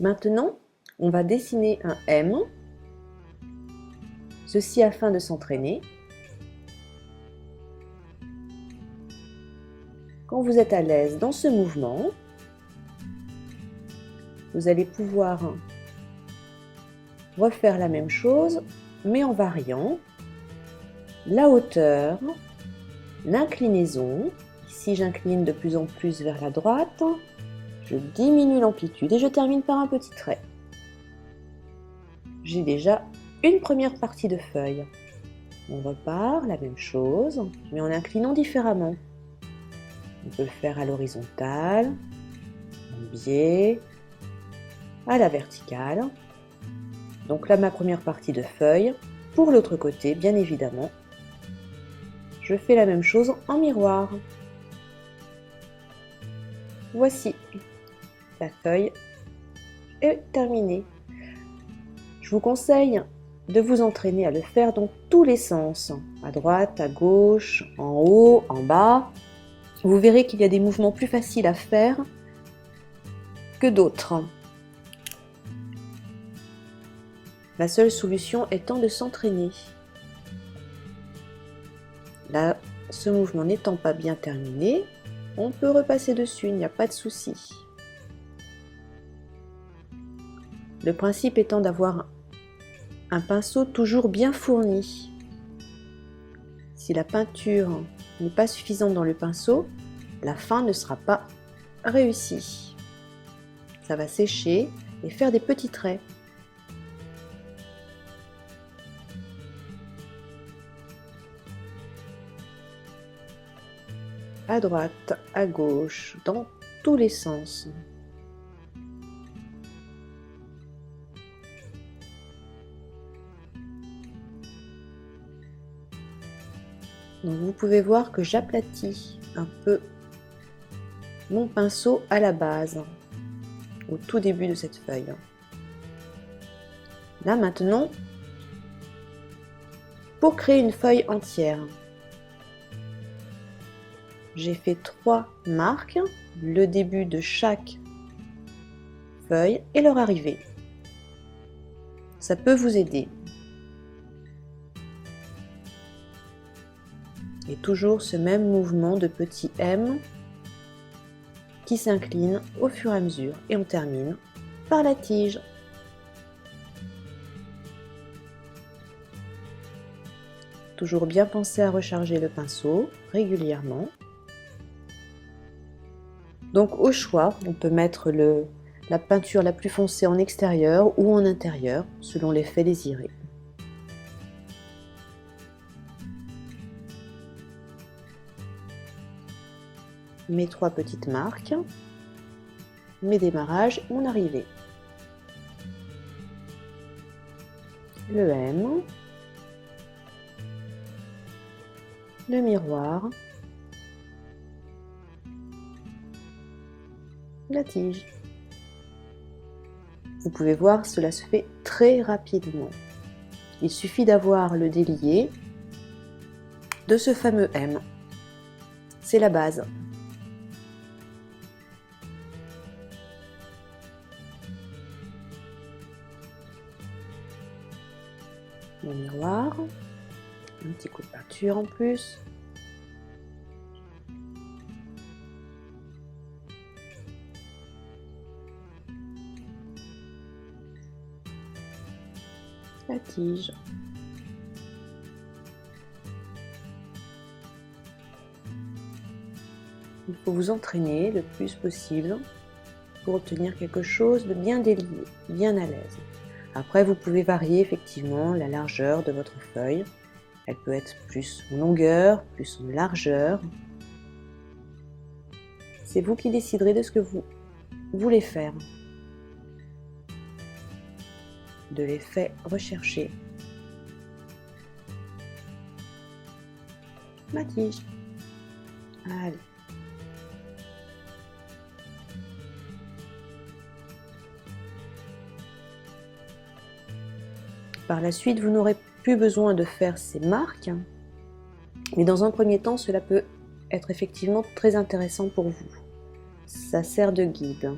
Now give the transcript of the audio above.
Maintenant, on va dessiner un M, ceci afin de s'entraîner. Quand vous êtes à l'aise dans ce mouvement, vous allez pouvoir refaire la même chose, mais en variant la hauteur, l'inclinaison. Ici, j'incline de plus en plus vers la droite. Je diminue l'amplitude et je termine par un petit trait. J'ai déjà une première partie de feuille. On repart, la même chose, mais en inclinant différemment. On peut le faire à l'horizontale, en biais, à la verticale. Donc là, ma première partie de feuille. Pour l'autre côté, bien évidemment, je fais la même chose en miroir. Voici, la feuille est terminée. Je vous conseille de vous entraîner à le faire dans tous les sens, à droite, à gauche, en haut, en bas. Vous verrez qu'il y a des mouvements plus faciles à faire que d'autres. La seule solution étant de s'entraîner. Là, ce mouvement n'étant pas bien terminé, on peut repasser dessus, il n'y a pas de souci. Le principe étant d'avoir un pinceau toujours bien fourni. Si la peinture n'est pas suffisante dans le pinceau, la fin ne sera pas réussie. Ça va sécher et faire des petits traits. À droite, à gauche, dans tous les sens. Donc vous pouvez voir que j'aplatis un peu mon pinceau à la base, au tout début de cette feuille. Là maintenant, pour créer une feuille entière, j'ai fait 3 marques, le début de chaque feuille et leur arrivée. Ça peut vous aider. Et toujours ce même mouvement de petit M qui s'incline au fur et à mesure. Et on termine par la tige. Toujours bien penser à recharger le pinceau régulièrement. Donc au choix, on peut mettre la peinture la plus foncée en extérieur ou en intérieur, selon l'effet désiré. Mes 3 petites marques, mes démarrages, mon arrivée. Le M, le miroir, la tige. Vous pouvez voir, cela se fait très rapidement. Il suffit d'avoir le délié de ce fameux M. C'est la base. Mon miroir, un petit coup de peinture en plus. La tige. Il faut vous entraîner le plus possible pour obtenir quelque chose de bien délié, bien à l'aise. Après, vous pouvez varier effectivement la largeur de votre feuille. Elle peut être plus en longueur, plus en largeur. C'est vous qui déciderez de ce que vous voulez faire. De l'effet recherché. Ma tige. Allez. Par la suite, vous n'aurez plus besoin de faire ces marques, mais dans un premier temps, cela peut être effectivement très intéressant pour vous. Ça sert de guide.